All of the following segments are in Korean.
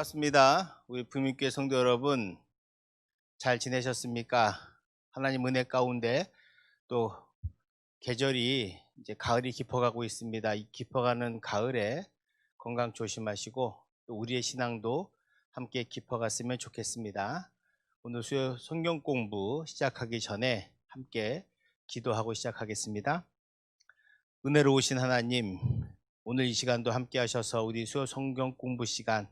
반갑습니다. 우리 부민교회 성도 여러분, 잘 지내셨습니까? 하나님 은혜 가운데 또 계절이 이제 가을이 깊어가고 있습니다. 이 깊어가는 가을에 건강 조심하시고 또 우리의 신앙도 함께 깊어갔으면 좋겠습니다. 오늘 수요 성경 공부 시작하기 전에 함께 기도하고 시작하겠습니다. 은혜로우신 하나님, 오늘 이 시간도 함께 하셔서 우리 수요 성경 공부 시간,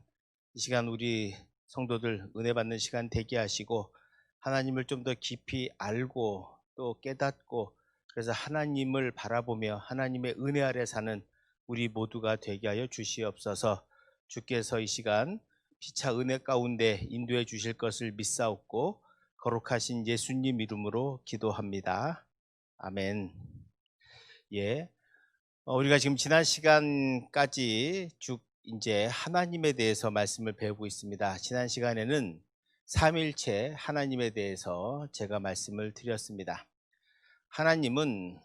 이 시간 우리 성도들 은혜 받는 시간 되게 하시고 하나님을 좀 더 깊이 알고 또 깨닫고 그래서 하나님을 바라보며 하나님의 은혜 아래 사는 우리 모두가 되게 하여 주시옵소서. 주께서 이 시간 피차 은혜 가운데 인도해 주실 것을 믿사옵고 거룩하신 예수님 이름으로 기도합니다. 아멘. 예. 우리가 지금 지난 시간까지 쭉 이제 하나님에 대해서 말씀을 배우고 있습니다. 지난 시간에는 삼일체 하나님에 대해서 제가 말씀을 드렸습니다. 하나님은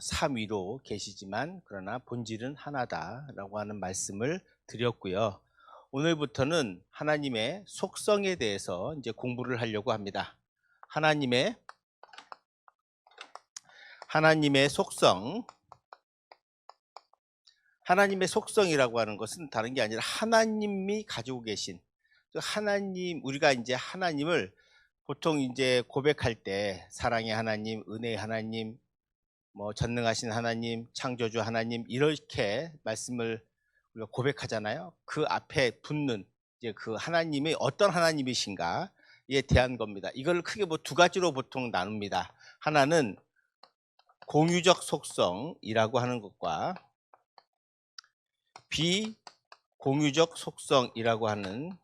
삼위로 계시지만 그러나 본질은 하나다라고 하는 말씀을 드렸고요. 오늘부터는 하나님의 속성에 대해서 이제 공부를 하려고 합니다. 하나님의 속성. 하나님의 속성이라고 하는 것은 다른 게 아니라 하나님이 가지고 계신 하나님, 우리가 이제 하나님을 보통 이제 고백할 때 사랑의 하나님, 은혜의 하나님, 전능하신 하나님, 창조주 하나님 이렇게 말씀을 우리가 고백하잖아요. 그 앞에 붙는 이제 그 하나님이 어떤 하나님이신가에 대한 겁니다. 이걸 크게 두 가지로 보통 나눕니다. 하나는 공유적 속성이라고 하는 것과 비공유적 속성이라고 하는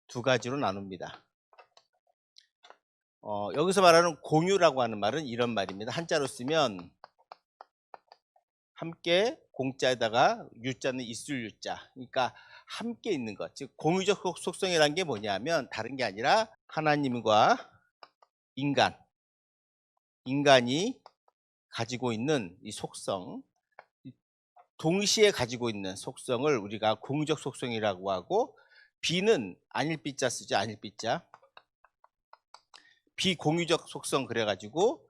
두 가지로 나눕니다. 여기서 말하는 공유라고 하는 말은 이런 말입니다. 한자로 쓰면 함께 공자에다가 유자는 있을 유자. 그러니까 함께 있는 것. 즉 공유적 속성이라는 게 뭐냐면 다른 게 아니라 하나님과 인간이 가지고 있는 이 속성, 동시에 가지고 있는 속성을 우리가 공유적 속성이라고 하고, 비는 아닐 비자 쓰죠. 아닐 비자. 비공유적 속성 그래가지고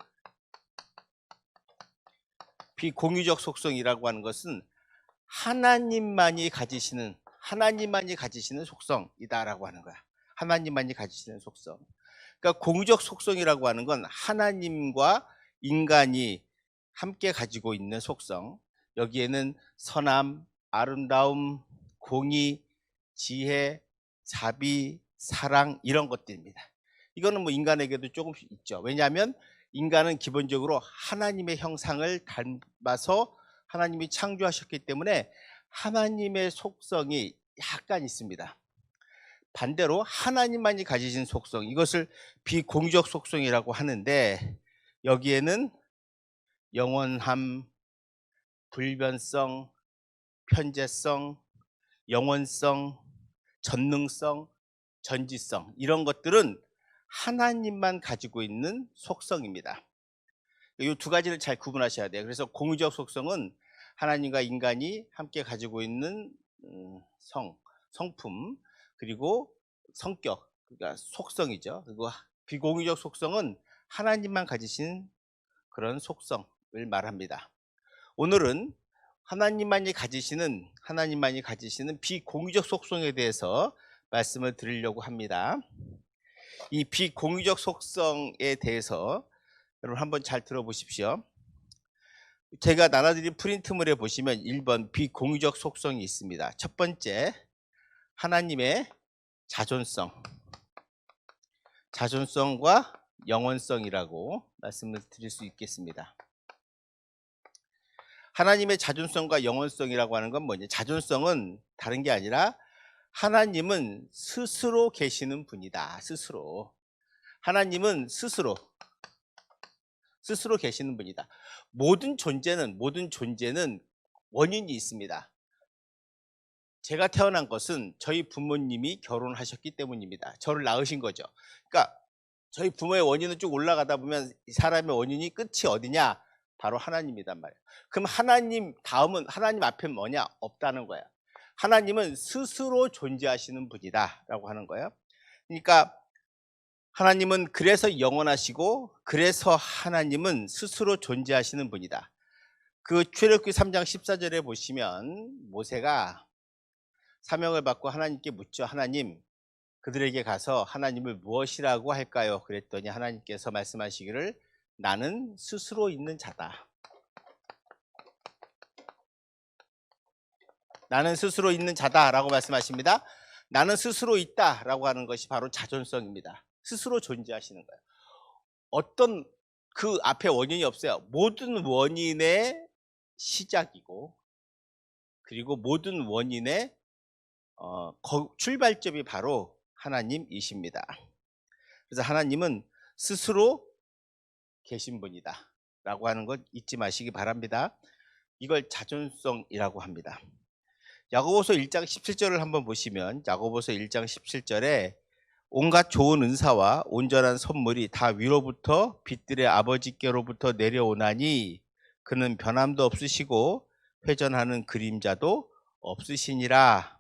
비공유적 속성이라고 하는 것은 하나님만이 가지시는 속성이다라고 하는 거야. 하나님만이 가지시는 속성. 그러니까 공유적 속성이라고 하는 건 하나님과 인간이 함께 가지고 있는 속성. 여기에는 선함, 아름다움, 공의, 지혜, 자비, 사랑 이런 것들입니다. 이거는 인간에게도 조금씩 있죠. 왜냐하면 인간은 기본적으로 하나님의 형상을 닮아서 하나님이 창조하셨기 때문에 하나님의 속성이 약간 있습니다. 반대로 하나님만이 가지신 속성, 이것을 비공유적 속성이라고 하는데 여기에는 영원함, 불변성, 편재성, 영원성, 전능성, 전지성 이런 것들은 하나님만 가지고 있는 속성입니다. 이 두 가지를 잘 구분하셔야 돼요. 그래서 공유적 속성은 하나님과 인간이 함께 가지고 있는 성품 그리고 성격, 그러니까 속성이죠. 그리고 비공유적 속성은 하나님만 가지신 그런 속성을 말합니다. 오늘은 하나님만이 가지시는 비공유적 속성에 대해서 말씀을 드리려고 합니다. 이 비공유적 속성에 대해서 여러분 한번 잘 들어보십시오. 제가 나눠드린 프린트물에 보시면 1번 비공유적 속성이 있습니다. 첫 번째, 하나님의 자존성과 영원성이라고 말씀을 드릴 수 있겠습니다. 하나님의 자존성과 영원성이라고 하는 건 뭐냐? 자존성은 다른 게 아니라 하나님은 스스로 계시는 분이다. 하나님은 스스로 계시는 분이다. 모든 존재는 원인이 있습니다. 제가 태어난 것은 저희 부모님이 결혼하셨기 때문입니다. 저를 낳으신 거죠. 그러니까 저희 부모의 원인은 쭉 올라가다 보면 이 사람의 원인이 끝이 어디냐? 바로 하나님이단 말이에요. 그럼 하나님 다음은, 하나님 앞에 뭐냐? 없다는 거야. 하나님은 스스로 존재하시는 분이다 라고 하는 거예요. 그러니까 하나님은 그래서 영원하시고 그래서 하나님은 스스로 존재하시는 분이다. 그 출애굽기 3장 14절에 보시면 모세가 사명을 받고 하나님께 묻죠. 하나님, 그들에게 가서 하나님을 무엇이라고 할까요? 그랬더니 하나님께서 말씀하시기를 나는 스스로 있는 자다. 나는 스스로 있는 자다라고 말씀하십니다. 나는 스스로 있다라고 하는 것이 바로 자존성입니다. 스스로 존재하시는 거예요. 어떤 그 앞에 원인이 없어요. 모든 원인의 시작이고 그리고 모든 원인의 출발점이 바로 하나님이십니다. 그래서 하나님은 스스로 계신 분이다 라고 하는 것 잊지 마시기 바랍니다. 이걸 자존성이라고 합니다. 야고보서 1장 17절을 한번 보시면 야고보서 1장 17절에 온갖 좋은 은사와 온전한 선물이 다 위로부터 빛들의 아버지께로부터 내려오나니 그는 변함도 없으시고 회전하는 그림자도 없으시니라.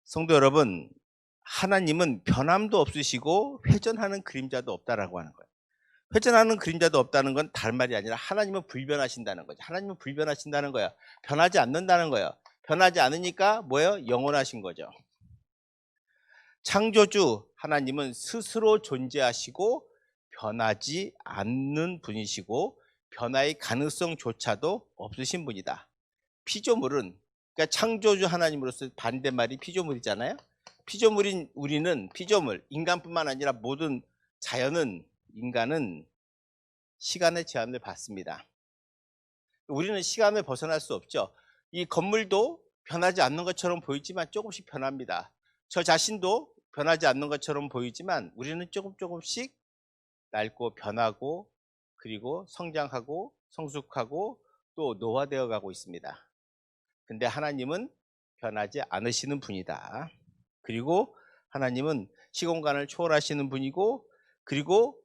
성도 여러분, 하나님은 변함도 없으시고 회전하는 그림자도 없다라고 하는 거예요. 회전하는 그림자도 없다는 건 다른 말이 아니라 하나님은 불변하신다는 거죠. 하나님은 불변하신다는 거예요. 변하지 않는다는 거예요. 변하지 않으니까 뭐예요? 영원하신 거죠. 창조주 하나님은 스스로 존재하시고 변하지 않는 분이시고 변화의 가능성조차도 없으신 분이다. 피조물은 그러니까 창조주 하나님으로서 반대말이 피조물이잖아요. 피조물인 우리는 피조물, 인간뿐만 아니라 모든 자연은 인간은 시간의 제한을 받습니다. 우리는 시간을 벗어날 수 없죠. 이 건물도 변하지 않는 것처럼 보이지만 조금씩 변합니다. 저 자신도 변하지 않는 것처럼 보이지만 우리는 조금씩 낡고 변하고 그리고 성장하고 성숙하고 또 노화되어 가고 있습니다. 근데 하나님은 변하지 않으시는 분이다. 그리고 하나님은 시공간을 초월하시는 분이고 그리고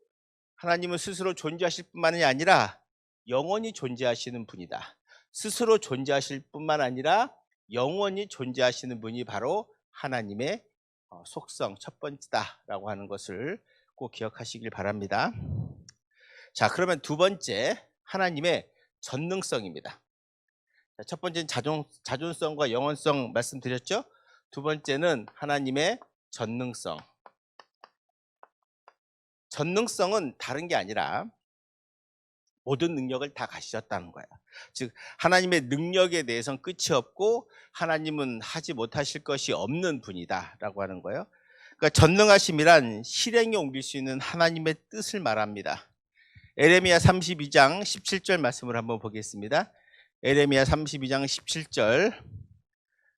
하나님은 스스로 존재하실 뿐만이 아니라 영원히 존재하시는 분이다. 스스로 존재하실 뿐만 아니라 영원히 존재하시는 분이 바로 하나님의 속성 첫 번째다라고 하는 것을 꼭 기억하시길 바랍니다. 자, 그러면 두 번째 하나님의 전능성입니다. 첫 번째는 자존성과 영원성 말씀드렸죠. 두 번째는 하나님의 전능성. 전능성은 다른 게 아니라 모든 능력을 다 가지셨다는 거예요. 즉 하나님의 능력에 대해서는 끝이 없고 하나님은 하지 못하실 것이 없는 분이다라고 하는 거예요. 그러니까 전능하심이란 실행에 옮길 수 있는 하나님의 뜻을 말합니다. 에레미야 32장 17절 말씀을 한번 보겠습니다. 에레미야 32장 17절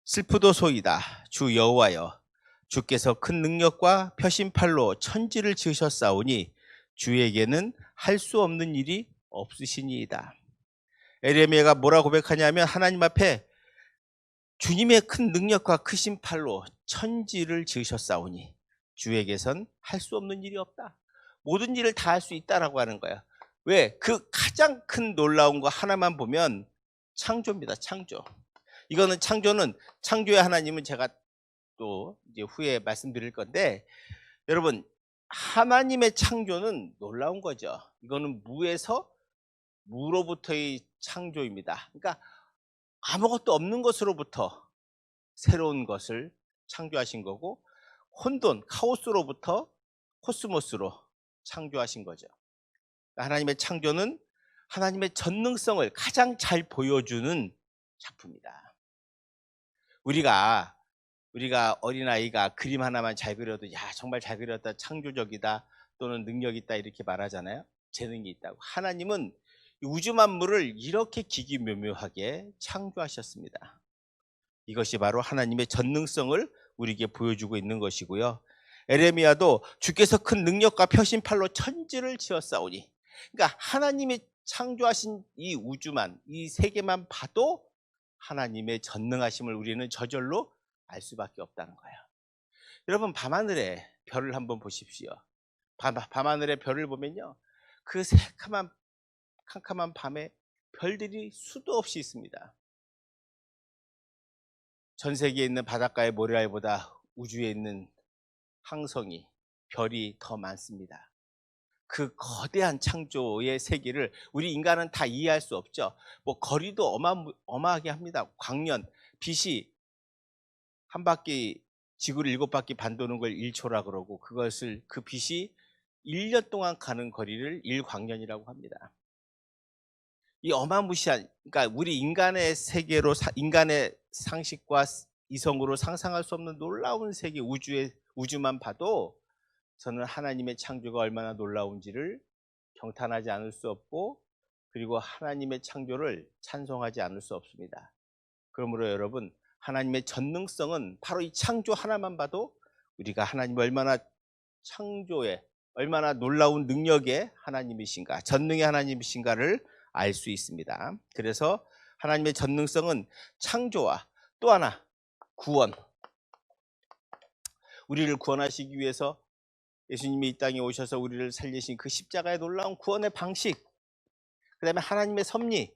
슬프도소이다 주 여호와여 주께서 큰 능력과 표심팔로 천지를 지으셨사오니 주에게는 할 수 없는 일이 없으시니이다. 에레미야가 뭐라 고백하냐면 하나님 앞에 주님의 큰 능력과 크신 팔로 천지를 지으셨사오니 주에게선 할 수 없는 일이 없다. 모든 일을 다 할 수 있다라고 하는 거야. 왜? 그 가장 큰 놀라운 거 하나만 보면 창조입니다. 창조. 이거는 창조의 하나님은 제가 또 이제 후에 말씀드릴 건데 여러분 하나님의 창조는 놀라운 거죠. 이거는 무에서 무로부터의 창조입니다. 그러니까 아무것도 없는 것으로부터 새로운 것을 창조하신 거고 혼돈, 카오스로부터 코스모스로 창조하신 거죠. 하나님의 창조는 하나님의 전능성을 가장 잘 보여주는 작품이다. 우리가 어린아이가 그림 하나만 잘 그려도 야 정말 잘 그렸다, 창조적이다 또는 능력 있다 이렇게 말하잖아요. 재능이 있다고. 하나님은 우주 만물을 이렇게 기기묘묘하게 창조하셨습니다. 이것이 바로 하나님의 전능성을 우리에게 보여주고 있는 것이고요. 에레미야도 주께서 큰 능력과 표심팔로 천지를 지었사오니 그러니까 하나님이 창조하신 이 우주만 이 세계만 봐도 하나님의 전능하심을 우리는 저절로 알 수밖에 없다는 거예요. 여러분 밤하늘에 별을 한번 보십시오. 밤하늘에 별을 보면요 그 새카만 캄캄한 밤에 별들이 수도 없이 있습니다. 전 세계에 있는 바닷가의 모래알보다 우주에 있는 항성이, 별이 더 많습니다. 그 거대한 창조의 세계를 우리 인간은 다 이해할 수 없죠. 뭐 거리도 어마하게 합니다. 광년, 빛이 한 바퀴, 지구를 7바퀴 반 도는 걸 1초라 그러고, 그것을, 그 빛이 1년 동안 가는 거리를 1광년이라고 합니다. 이 어마무시한, 그러니까 우리 인간의 세계로, 인간의 상식과 이성으로 상상할 수 없는 놀라운 세계, 우주만 봐도 저는 하나님의 창조가 얼마나 놀라운지를 경탄하지 않을 수 없고, 그리고 하나님의 창조를 찬송하지 않을 수 없습니다. 그러므로 여러분, 하나님의 전능성은 바로 이 창조 하나만 봐도 우리가 하나님이 얼마나 창조에, 얼마나 놀라운 능력의 하나님이신가, 전능의 하나님이신가를 알 수 있습니다. 그래서 하나님의 전능성은 창조와 또 하나 구원, 우리를 구원하시기 위해서 예수님이 이 땅에 오셔서 우리를 살리신 그 십자가의 놀라운 구원의 방식, 그 다음에 하나님의 섭리,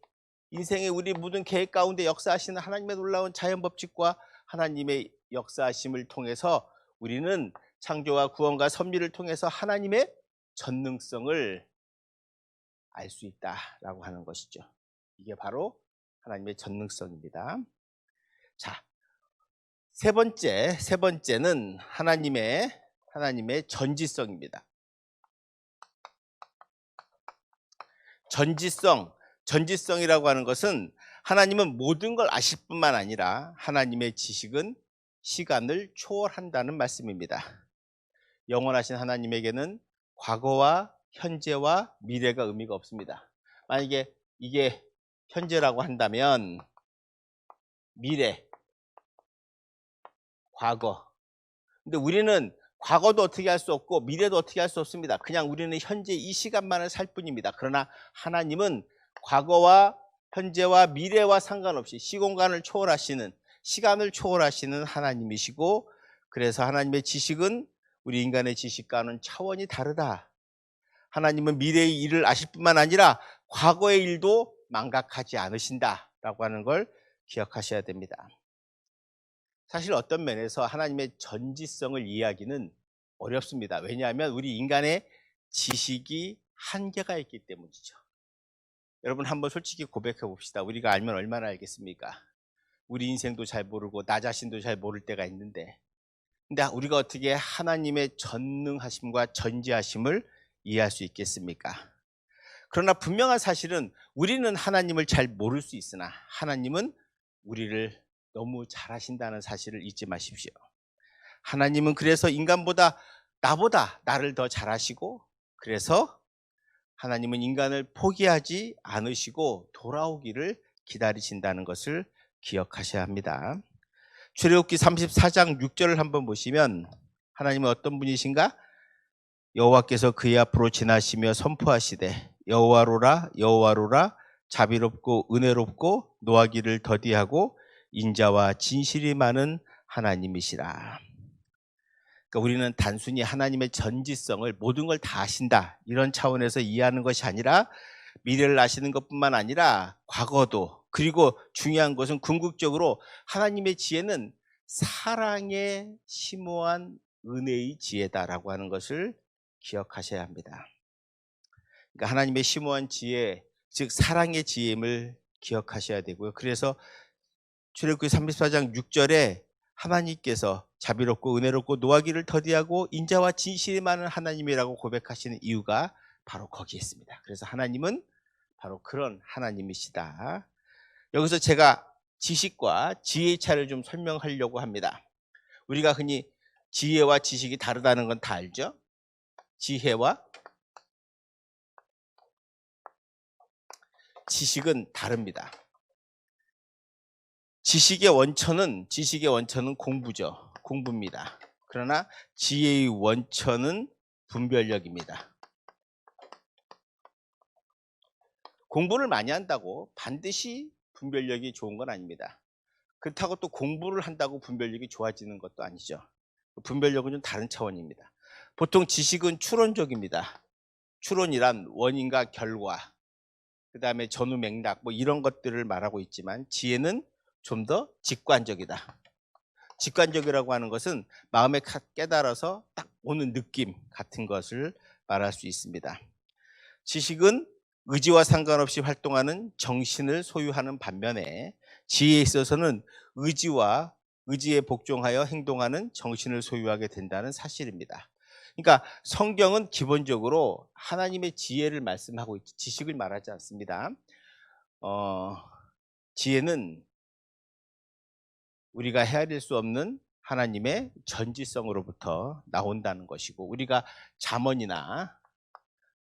인생의 우리 모든 계획 가운데 역사하시는 하나님의 놀라운 자연 법칙과 하나님의 역사하심을 통해서 우리는 창조와 구원과 섭리를 통해서 하나님의 전능성을 알 수 있다라고 하는 것이죠. 이게 바로 하나님의 전능성입니다. 자, 세 번째는 하나님의 전지성입니다. 전지성이라고 하는 것은 하나님은 모든 걸 아실 뿐만 아니라 하나님의 지식은 시간을 초월한다는 말씀입니다. 영원하신 하나님에게는 과거와 현재와 미래가 의미가 없습니다. 만약에 이게 현재라고 한다면 미래, 과거. 근데 우리는 과거도 어떻게 할 수 없고 미래도 어떻게 할 수 없습니다. 그냥 우리는 현재 이 시간만을 살 뿐입니다. 그러나 하나님은 과거와 현재와 미래와 상관없이 시공간을 초월하시는, 시간을 초월하시는 하나님이시고, 그래서 하나님의 지식은 우리 인간의 지식과는 차원이 다르다. 하나님은 미래의 일을 아실 뿐만 아니라 과거의 일도 망각하지 않으신다라고 하는 걸 기억하셔야 됩니다. 사실 어떤 면에서 하나님의 전지성을 이해하기는 어렵습니다. 왜냐하면 우리 인간의 지식이 한계가 있기 때문이죠. 여러분 한번 솔직히 고백해 봅시다. 우리가 알면 얼마나 알겠습니까? 우리 인생도 잘 모르고 나 자신도 잘 모를 때가 있는데, 근데 우리가 어떻게 하나님의 전능하심과 전지하심을 이해할 수 있겠습니까? 그러나 분명한 사실은 우리는 하나님을 잘 모를 수 있으나 하나님은 우리를 너무 잘하신다는 사실을 잊지 마십시오. 하나님은 그래서 인간보다 나를 더 잘하시고, 그래서 하나님은 인간을 포기하지 않으시고 돌아오기를 기다리신다는 것을 기억하셔야 합니다. 출애굽기 34장 6절을 한번 보시면 하나님은 어떤 분이신가? 여호와께서 그의 앞으로 지나시며 선포하시되 여호와로라 여호와로라 자비롭고 은혜롭고 노하기를 더디하고 인자와 진실이 많은 하나님이시라. 그러니까 우리는 단순히 하나님의 전지성을, 모든 걸 다 아신다, 이런 차원에서 이해하는 것이 아니라 미래를 아시는 것뿐만 아니라 과거도, 그리고 중요한 것은 궁극적으로 하나님의 지혜는 사랑의 심오한 은혜의 지혜다라고 하는 것을 기억하셔야 합니다. 그러니까 하나님의 심오한 지혜, 즉 사랑의 지혜임을 기억하셔야 되고요. 그래서 출애굽기 34장 6절에 하나님께서 자비롭고 은혜롭고 노하기를 더디하고 인자와 진실이 많은 하나님이라고 고백하시는 이유가 바로 거기에 있습니다. 그래서 하나님은 바로 그런 하나님이시다. 여기서 제가 지식과 지혜의 차이를 좀 설명하려고 합니다. 우리가 흔히 지혜와 지식이 다르다는 건 다 알죠? 지혜와 지식은 다릅니다. 지식의 원천은 공부죠. 공부입니다. 그러나 지혜의 원천은 분별력입니다. 공부를 많이 한다고 반드시 분별력이 좋은 건 아닙니다. 그렇다고 또 공부를 한다고 분별력이 좋아지는 것도 아니죠. 분별력은 좀 다른 차원입니다. 보통 지식은 추론적입니다. 추론이란 원인과 결과, 그 다음에 전후 맥락, 뭐 이런 것들을 말하고 있지만 지혜는 좀 더 직관적이다. 직관적이라고 하는 것은 마음에 깨달아서 딱 오는 느낌 같은 것을 말할 수 있습니다. 지식은 의지와 상관없이 활동하는 정신을 소유하는 반면에 지혜에 있어서는 의지에 복종하여 행동하는 정신을 소유하게 된다는 사실입니다. 그러니까 성경은 기본적으로 하나님의 지혜를 말씀하고 있지 지식을 말하지 않습니다. 지혜는 우리가 헤아릴 수 없는 하나님의 전지성으로부터 나온다는 것이고, 우리가 잠언이나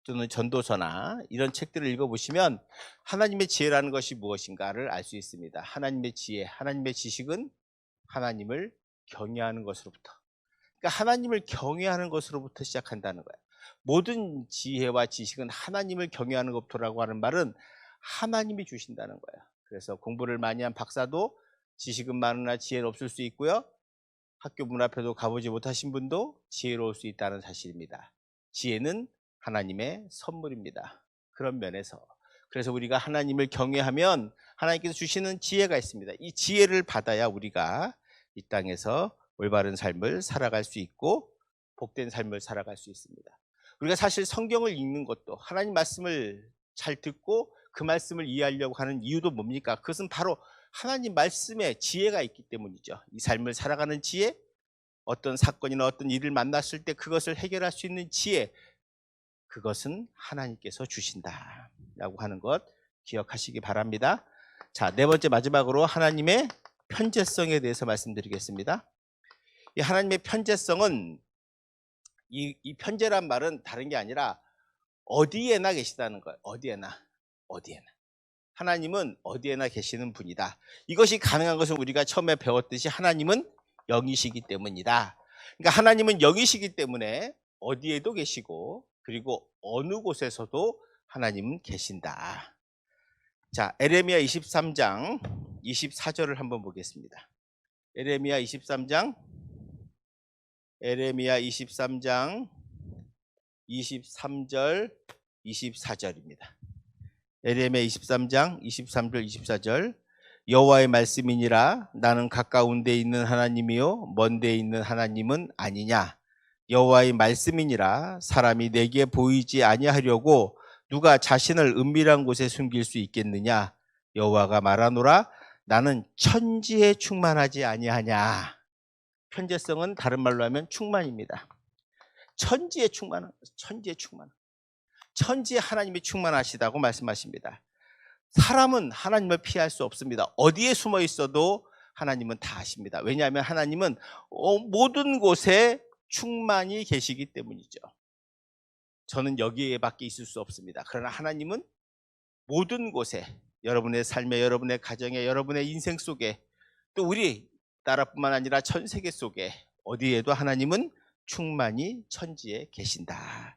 또는 전도서나 이런 책들을 읽어보시면 하나님의 지혜라는 것이 무엇인가를 알 수 있습니다. 하나님의 지혜, 하나님의 지식은 하나님을 경외하는 것으로부터, 그러니까 하나님을 경외하는 것으로부터 시작한다는 거예요. 모든 지혜와 지식은 하나님을 경외하는 것부터라고 하는 말은 하나님이 주신다는 거예요. 그래서 공부를 많이 한 박사도 지식은 많으나 지혜는 없을 수 있고요, 학교 문 앞에도 가보지 못하신 분도 지혜로울 수 있다는 사실입니다. 지혜는 하나님의 선물입니다. 그런 면에서, 그래서 우리가 하나님을 경외하면 하나님께서 주시는 지혜가 있습니다. 이 지혜를 받아야 우리가 이 땅에서 올바른 삶을 살아갈 수 있고 복된 삶을 살아갈 수 있습니다. 우리가 사실 성경을 읽는 것도, 하나님 말씀을 잘 듣고 그 말씀을 이해하려고 하는 이유도 뭡니까? 그것은 바로 하나님 말씀에 지혜가 있기 때문이죠. 이 삶을 살아가는 지혜, 어떤 사건이나 어떤 일을 만났을 때 그것을 해결할 수 있는 지혜, 그것은 하나님께서 주신다라고 하는 것 기억하시기 바랍니다. 자, 네 번째 마지막으로 하나님의 편재성에 대해서 말씀드리겠습니다. 이 하나님의 편재성은, 이 편재란 말은 다른 게 아니라 어디에나 계시다는 거예요. 어디에나. 하나님은 어디에나 계시는 분이다. 이것이 가능한 것은 우리가 처음에 배웠듯이 하나님은 영이시기 때문이다. 그러니까 하나님은 영이시기 때문에 어디에도 계시고, 그리고 어느 곳에서도 하나님은 계신다. 자, 에레미야 23장 24절을 한번 보겠습니다. 에레미야 23장 23절 24절입니다. 에레미야 23장 23절 24절. 여호와의 말씀이니라. 나는 가까운 데 있는 하나님이요 먼 데 있는 하나님은 아니냐. 여호와의 말씀이니라. 사람이 내게 보이지 아니하려고 누가 자신을 은밀한 곳에 숨길 수 있겠느냐. 여호와가 말하노라. 나는 천지에 충만하지 아니하냐. 편재성은 다른 말로 하면 충만입니다. 천지에 하나님이 충만하시다고 말씀하십니다. 사람은 하나님을 피할 수 없습니다. 어디에 숨어 있어도 하나님은 다 아십니다. 왜냐하면 하나님은 모든 곳에 충만히 계시기 때문이죠. 저는 여기에 밖에 있을 수 없습니다. 그러나 하나님은 모든 곳에, 여러분의 삶에, 여러분의 가정에, 여러분의 인생 속에, 또 우리 나라뿐만 아니라 전 세계 속에 어디에도 하나님은 충만히 천지에 계신다.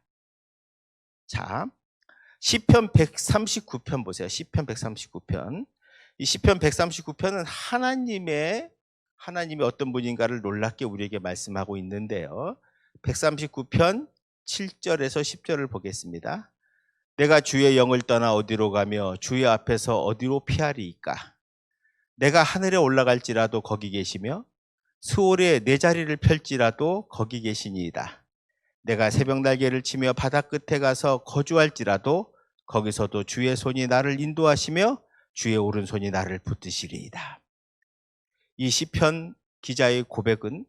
자, 시편 139편 보세요. 시편 139편. 이 시편 139편은 하나님의 어떤 분인가를 놀랍게 우리에게 말씀하고 있는데요. 139편 7절에서 10절을 보겠습니다. 내가 주의 영을 떠나 어디로 가며 주의 앞에서 어디로 피하리이까. 내가 하늘에 올라갈지라도 거기 계시며 스올에 내 자리를 펼지라도 거기 계시니이다. 내가 새벽 날개를 치며 바다 끝에 가서 거주할지라도 거기서도 주의 손이 나를 인도하시며 주의 오른손이 나를 붙드시리이다. 이 시편 기자의 고백은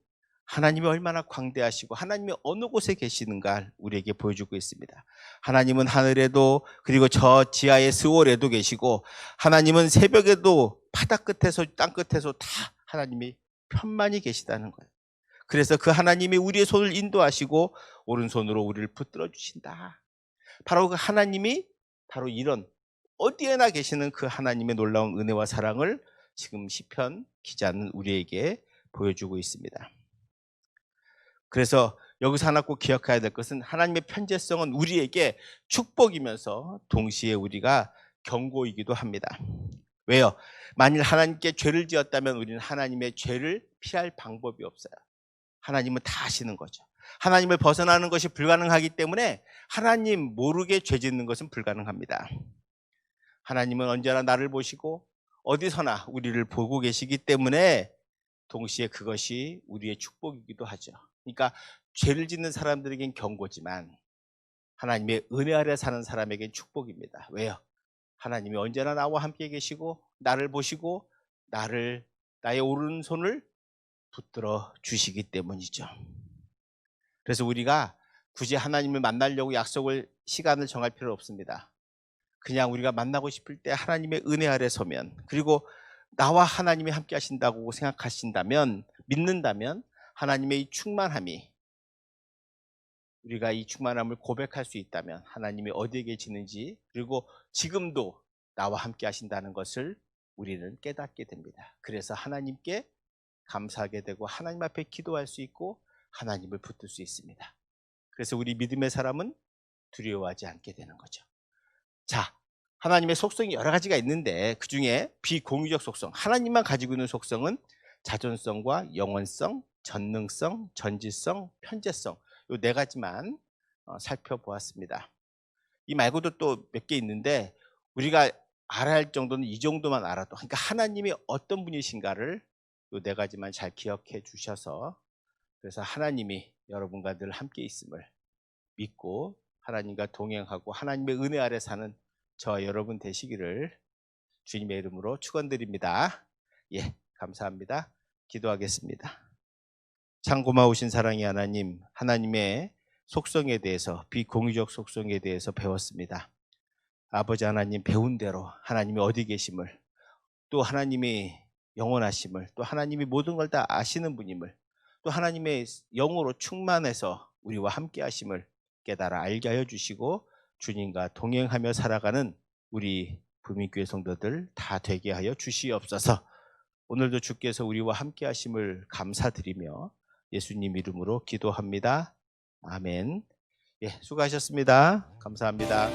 하나님이 얼마나 광대하시고 하나님이 어느 곳에 계시는가 우리에게 보여주고 있습니다. 하나님은 하늘에도, 그리고 저 지하의 스올에도 계시고, 하나님은 새벽에도 바다 끝에서 땅 끝에서 다 하나님이 편만히 계시다는 거예요. 그래서 그 하나님이 우리의 손을 인도하시고 오른손으로 우리를 붙들어 주신다. 바로 그 하나님이 바로 이런 어디에나 계시는 그 하나님의 놀라운 은혜와 사랑을 지금 시편 기자는 우리에게 보여주고 있습니다. 그래서 여기서 하나 꼭 기억해야 될 것은 하나님의 편재성은 우리에게 축복이면서 동시에 우리가 경고이기도 합니다. 왜요? 만일 하나님께 죄를 지었다면 우리는 하나님의 죄를 피할 방법이 없어요. 하나님은 다 아시는 거죠. 하나님을 벗어나는 것이 불가능하기 때문에 하나님 모르게 죄 짓는 것은 불가능합니다. 하나님은 언제나 나를 보시고 어디서나 우리를 보고 계시기 때문에 동시에 그것이 우리의 축복이기도 하죠. 그러니까 죄를 짓는 사람들에겐 경고지만 하나님의 은혜 아래 사는 사람에겐 축복입니다. 왜요? 하나님이 언제나 나와 함께 계시고 나를 보시고 나의 오른손을 붙들어 주시기 때문이죠. 그래서 우리가 굳이 하나님을 만나려고 시간을 정할 필요 없습니다. 그냥 우리가 만나고 싶을 때 하나님의 은혜 아래 서면, 그리고 나와 하나님이 함께 하신다고 생각하신다면, 믿는다면 하나님의 이 충만함이, 우리가 이 충만함을 고백할 수 있다면 하나님이 어디에 계시는지, 그리고 지금도 나와 함께 하신다는 것을 우리는 깨닫게 됩니다. 그래서 하나님께 감사하게 되고 하나님 앞에 기도할 수 있고 하나님을 붙들 수 있습니다. 그래서 우리 믿음의 사람은 두려워하지 않게 되는 거죠. 자, 하나님의 속성이 여러 가지가 있는데 그중에 비공유적 속성, 하나님만 가지고 있는 속성은 자존성과 영원성, 전능성, 전지성, 편재성, 이 네 가지만 살펴보았습니다. 이 말고도 또 몇 개 있는데 우리가 알아야 할 정도는 이 정도만 알아도, 그러니까 하나님이 어떤 분이신가를 이 네 가지만 잘 기억해 주셔서, 그래서 하나님이 여러분과 늘 함께 있음을 믿고 하나님과 동행하고 하나님의 은혜 아래 사는 저와 여러분 되시기를 주님의 이름으로 축원드립니다. 예, 감사합니다. 기도하겠습니다. 참 고마우신 사랑의 하나님, 하나님의 속성에 대해서, 비공유적 속성에 대해서 배웠습니다. 아버지 하나님, 배운 대로 하나님이 어디 계심을, 또 하나님이 영원하심을, 또 하나님이 모든 걸 다 아시는 분임을, 또 하나님의 영으로 충만해서 우리와 함께 하심을 깨달아 알게 하여 주시고 주님과 동행하며 살아가는 우리 부민교회 성도들 다 되게 하여 주시옵소서. 오늘도 주께서 우리와 함께 하심을 감사드리며 예수님 이름으로 기도합니다. 아멘. 예, 수고하셨습니다. 감사합니다.